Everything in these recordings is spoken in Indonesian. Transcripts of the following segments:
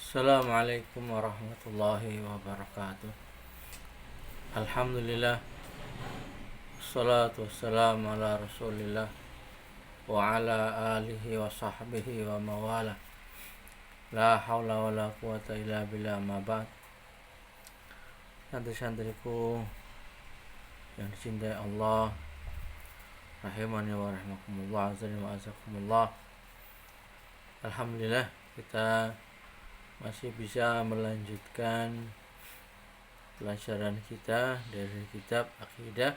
Assalamualaikum warahmatullahi wabarakatuh. Alhamdulillah, salatu wassalamu ala rasulillah wa ala alihi wa sahbihi wa mawala. La hawla wa la quwata illa billah, ma ba'd. Santri-santriku yang dicintai Allah, rahimani wa rahimakumullah, azani wa azakumullah. Alhamdulillah, kita masih bisa melanjutkan pelajaran kita dari kitab Aqidah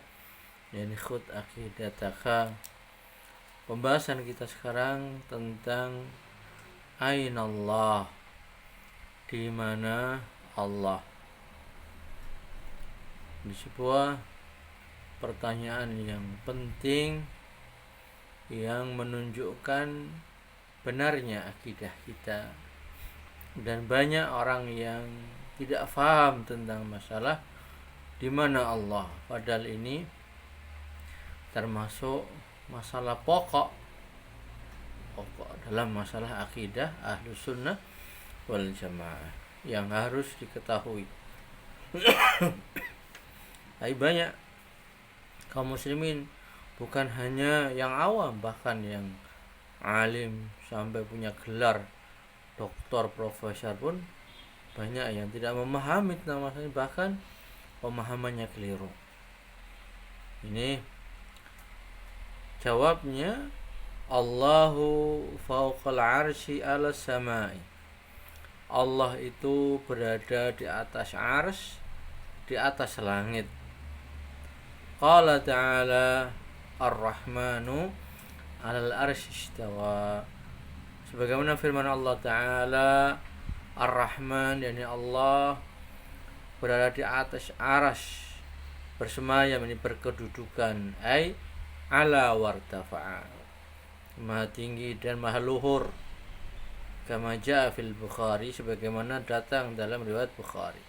dan Khut Aqidataka. Pembahasan kita sekarang tentang Ainallah, di mana Allah. Di sebuah pertanyaan yang penting yang menunjukkan benarnya akidah kita. Dan banyak orang yang tidak paham tentang masalah di mana Allah, padahal ini termasuk masalah pokok dalam masalah akidah Ahlus Sunnah wal Jamaah yang harus diketahui. Tapi banyak kaum muslimin, bukan hanya yang awam, bahkan yang alim sampai punya gelar doktor, profesor pun banyak yang tidak memahami tentang masalah ini, bahkan pemahamannya keliru. Ini jawabnya, Allahu fawqal arsy ala samai. Allah itu berada di atas arsy, di atas langit. Qala ta'ala ar-rahmanu alal arsy istawa. Sebagaimana firman Allah Ta'ala, Ar-Rahman, yakni Allah berada di atas arsy, bersemayam, ini berkedudukan, ai ala wartafa'a, maha tinggi dan maha luhur. Kama ja'a fil Bukhari, sebagaimana datang dalam riwayat Bukhari.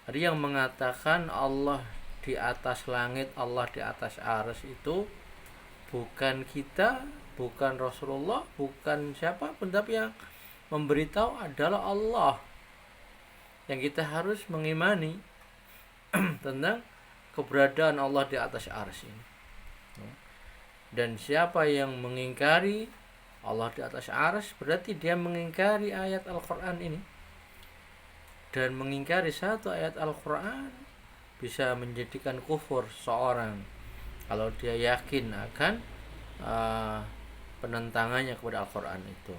Ada yang mengatakan Allah di atas langit, Allah di atas arsy itu bukan kita, bukan Rasulullah, bukan siapapun, tapi yang memberitahu adalah Allah. Yang kita harus mengimani tentang keberadaan Allah di atas arsy ini. Dan siapa yang mengingkari Allah di atas arsy, berarti dia mengingkari ayat Al-Quran ini. Dan mengingkari satu ayat Al-Quran bisa menjadikan kufur seorang kalau dia yakin akan penentangannya kepada Al-Quran itu.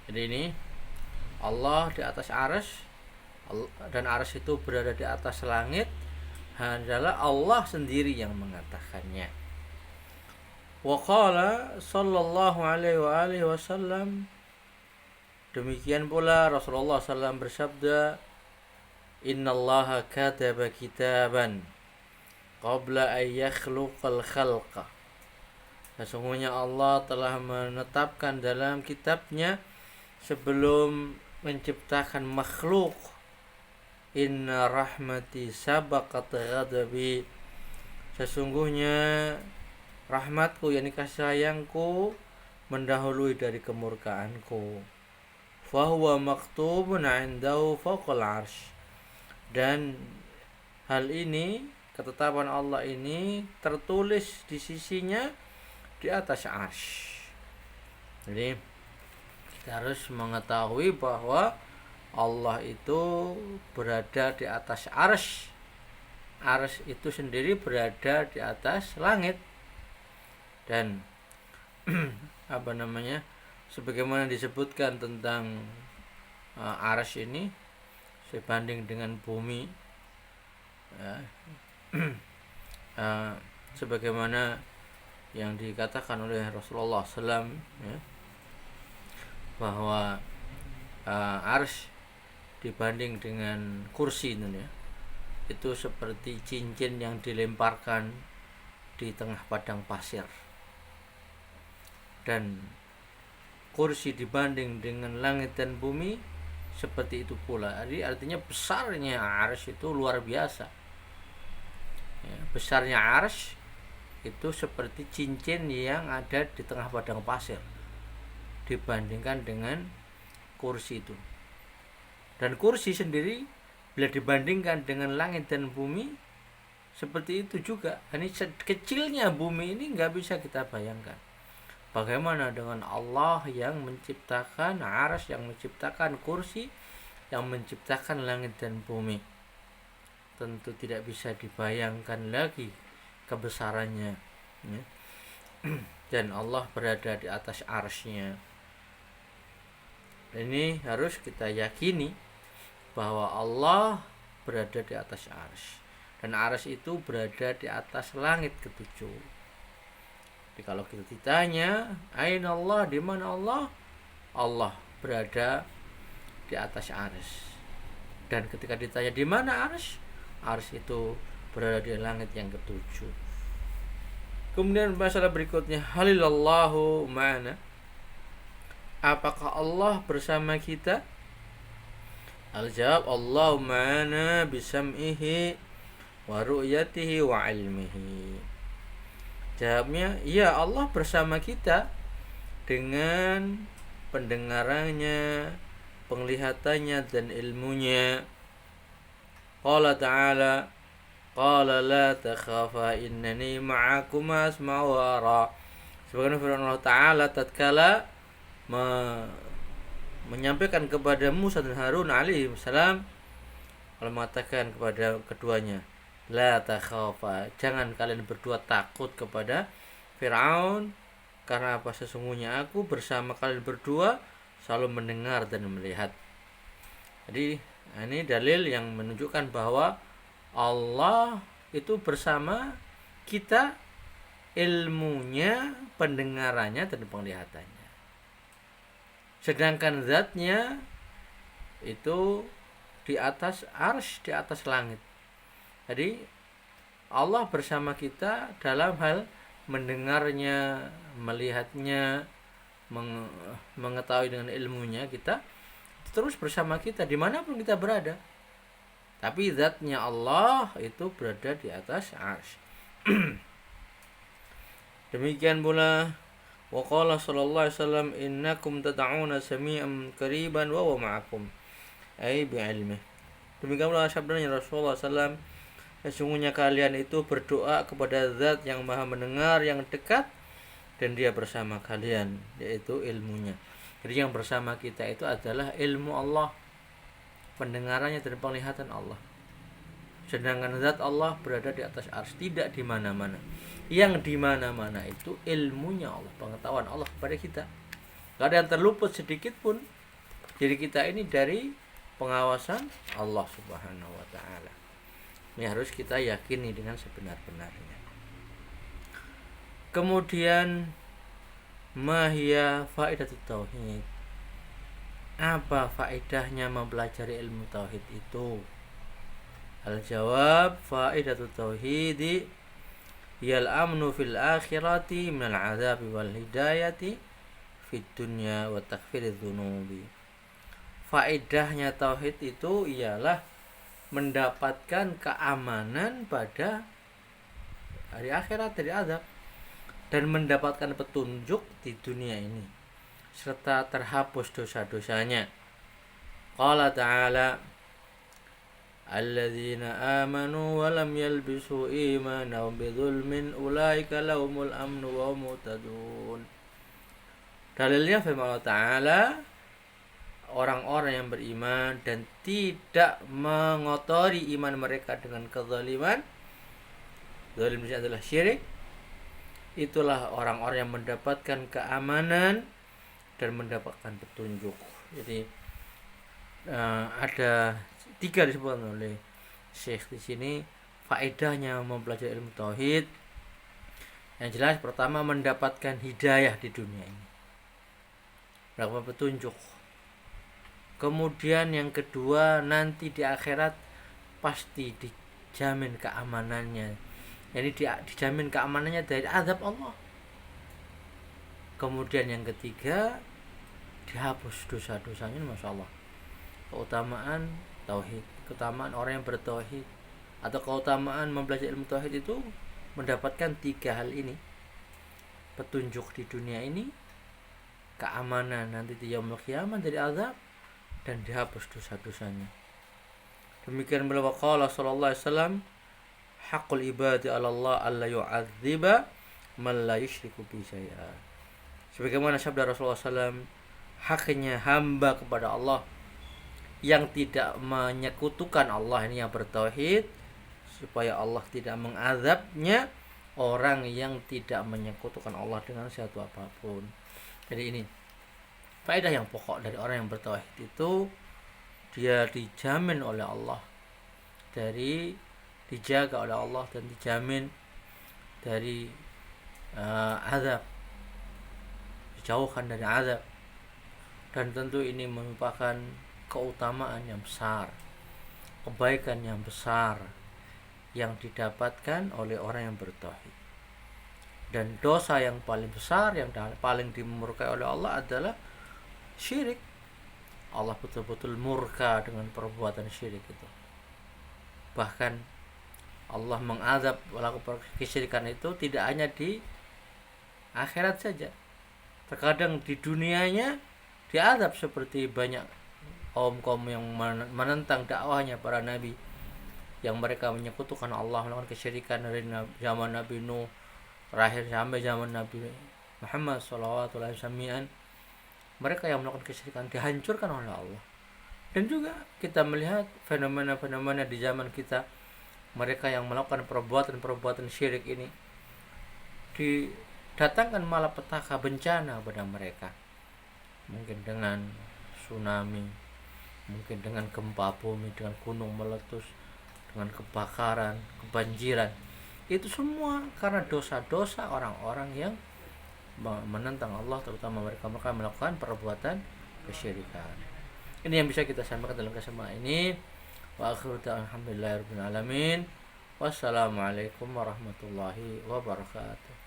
Jadi ini Allah di atas arsy, dan arsy itu berada di atas langit, adalah Allah sendiri yang mengatakannya. Wa qala sallallahu alaihi wa alihi wasallam, demikian pula Rasulullah SAW bersabda, innallaha kataba kitaban qabla an yakhluqal khalqa. Sesungguhnya Allah telah menetapkan dalam kitabnya sebelum menciptakan makhluk, inna rahmati sabaqat ghadabi, sesungguhnya rahmatku, yakni kasih sayangku, mendahului dari kemurkaanku. Fahuwa maktubun 'indahu fawqal arsy, dan hal ini, ketetapan Allah ini tertulis di sisinya di atas arsy. Jadi kita harus mengetahui bahwa Allah itu berada di atas arsy. Arsy itu sendiri berada di atas langit. Dan sebagaimana disebutkan tentang arsy ini sebanding dengan bumi, ya, sebagaimana yang dikatakan oleh Rasulullah SAW, ya, bahwa arsy dibanding dengan kursi itu seperti cincin yang dilemparkan di tengah padang pasir, dan kursi dibanding dengan langit dan bumi seperti itu pula. Jadi artinya besarnya arsy itu luar biasa, ya, besarnya arsy itu seperti cincin yang ada di tengah padang pasir dibandingkan dengan kursi itu. Dan kursi sendiri bila dibandingkan dengan langit dan bumi seperti itu juga. Ini kecilnya bumi ini nggak bisa kita bayangkan. Bagaimana dengan Allah yang menciptakan arsy, yang menciptakan kursi, yang menciptakan langit dan bumi? Tentu tidak bisa dibayangkan lagi kebesarannya, ya. Dan Allah berada di atas arsy-Nya. Ini harus kita yakini bahwa Allah berada di atas arsy, dan arsy itu berada di atas langit ketujuh. Jadi kalau kita ditanya, aina Allah, di mana Allah? Allah berada di atas arsy. Dan ketika ditanya di mana arsy? Arsy itu berada di langit yang ketujuh. Kemudian masalah berikutnya, halilallahu ma'ana. Apakah Allah bersama kita? Al-jawab, Allah ma'ana bisam'ihi wa ru'yatihi wa ilmihi. Jawabnya, iya, Allah bersama kita dengan pendengarannya, penglihatannya, dan ilmunya. Qala ta'ala, qala la takhafa innani ma'akuma asma'u wa ara. Sebagaimana firman Allah Ta'ala tatkala menyampaikan kepada Musa dan Harun alaihi salam, Allah mengatakan kepada keduanya, la takhafa, jangan kalian berdua takut kepada Firaun, karena apa? Sesungguhnya aku bersama kalian berdua selalu mendengar dan melihat. Jadi ini dalil yang menunjukkan bahwa Allah itu bersama kita, ilmunya, pendengarannya, dan penglihatannya. Sedangkan zatnya itu di atas arsy, di atas langit. Jadi Allah bersama kita dalam hal mendengarnya, melihatnya, mengetahui dengan ilmunya, kita terus bersama kita dimanapun kita berada. Tapi zatnya Allah itu berada di atas arsy. Demikian pula wa qala sallallahu alaihi wasallam, innakum tad'una sami'an qariban wa huwa ma'akum, ai bi'ilmi. Demikian pula sabdanya Rasulullah SAW, sesungguhnya kalian itu berdoa kepada zat yang maha mendengar, yang dekat, dan dia bersama kalian, yaitu ilmunya. Jadi yang bersama kita itu adalah ilmu Allah, pendengarannya dan penglihatan Allah. Sedangkan zat Allah berada di atas arsy, tidak di mana-mana. Yang di mana-mana itu ilmunya Allah, pengetahuan Allah kepada kita. Gak ada yang terluput sedikit pun diri kita ini dari pengawasan Allah Subhanahu wa ta'ala. Ini harus kita yakini dengan sebenar-benarnya. Kemudian, mahia faidatut tauhid. Apa faedahnya mempelajari ilmu tauhid itu? Al-jawab, faidatut tauhidi yal amnu fil akhirati minal azabi wal hidayati fid dunya wa takfiriz dzunubi. Faedahnya tauhid itu ialah mendapatkan keamanan pada hari akhirat dari azab, dan mendapatkan petunjuk di dunia ini, serta terhapus dosa-dosanya. Qala ta'ala, alladzina amanu wa lam yalbisu imanahum bidzulmin ulaika lahumul amnu wa hum muhtadun. Dalilnya firman Allah Ta'ala, orang-orang yang beriman dan tidak mengotori iman mereka dengan kezaliman. Zalim ini adalah syirik. Itulah orang-orang yang mendapatkan keamanan dan mendapatkan petunjuk. Jadi ada 3 disebutkan oleh Syekh di sini faedahnya mempelajari ilmu tauhid. Yang jelas, pertama, mendapatkan hidayah di dunia ini, mendapatkan petunjuk. Kemudian yang kedua, nanti di akhirat pasti dijamin keamanannya. Jadi dijamin keamanannya dari azab Allah. Kemudian yang ketiga, dihapus dosa-dosanya. Masya Allah, keutamaan tauhid, keutamaan orang yang bertauhid, atau keutamaan mempelajari ilmu tauhid itu mendapatkan 3 hal ini: petunjuk di dunia ini, keamanan nanti di yaumul qiyamah dari azab, dan dihapus dosa-dosanya. Demikian beliau qala sallallahu alaihi wasallam, haqqul ibadi 'ala Allah alla yu'adziba man la yusyriku bi syai'a. Sebagaimana sabda Rasulullah SAW, haknya hamba kepada Allah yang tidak menyekutukan Allah, ini yang bertauhid, supaya Allah tidak mengazabnya orang yang tidak menyekutukan Allah dengan sesuatu apapun. Jadi ini faedah yang pokok dari orang yang bertauhid itu, dia dijamin oleh Allah dijaga oleh Allah dan dijamin dari azab, dijauhkan dari azab. Dan tentu ini merupakan keutamaan yang besar, kebaikan yang besar yang didapatkan oleh orang yang bertauhid. Dan dosa yang paling besar, yang paling dimurkai oleh Allah adalah syirik. Allah betul-betul murka dengan perbuatan syirik itu. Bahkan Allah mengazab pelaku kesyirikan itu tidak hanya di akhirat saja. Terkadang di dunianya diazab, seperti banyak kaum-kaum yang menentang dakwahnya para nabi, yang mereka menyekutukan Allah, melakukan kesyirikan dari zaman Nabi Nuh terakhir sampai zaman Nabi Muhammad SAW. Mereka yang melakukan kesyirikan dihancurkan oleh Allah. Dan juga kita melihat fenomena-fenomena di zaman kita, mereka yang melakukan perbuatan-perbuatan syirik ini didatangkan malapetaka, bencana pada mereka. Mungkin dengan tsunami, mungkin dengan gempa bumi, dengan gunung meletus, dengan kebakaran, kebanjiran. Itu semua karena dosa-dosa orang-orang yang menentang Allah, terutama mereka melakukan perbuatan kesyirikan. Ini yang bisa kita sampaikan dalam kesempatan ini. Wa akhiru alhamdulillahirabbil alamin. Wassalamualaikum warahmatullahi wabarakatuh.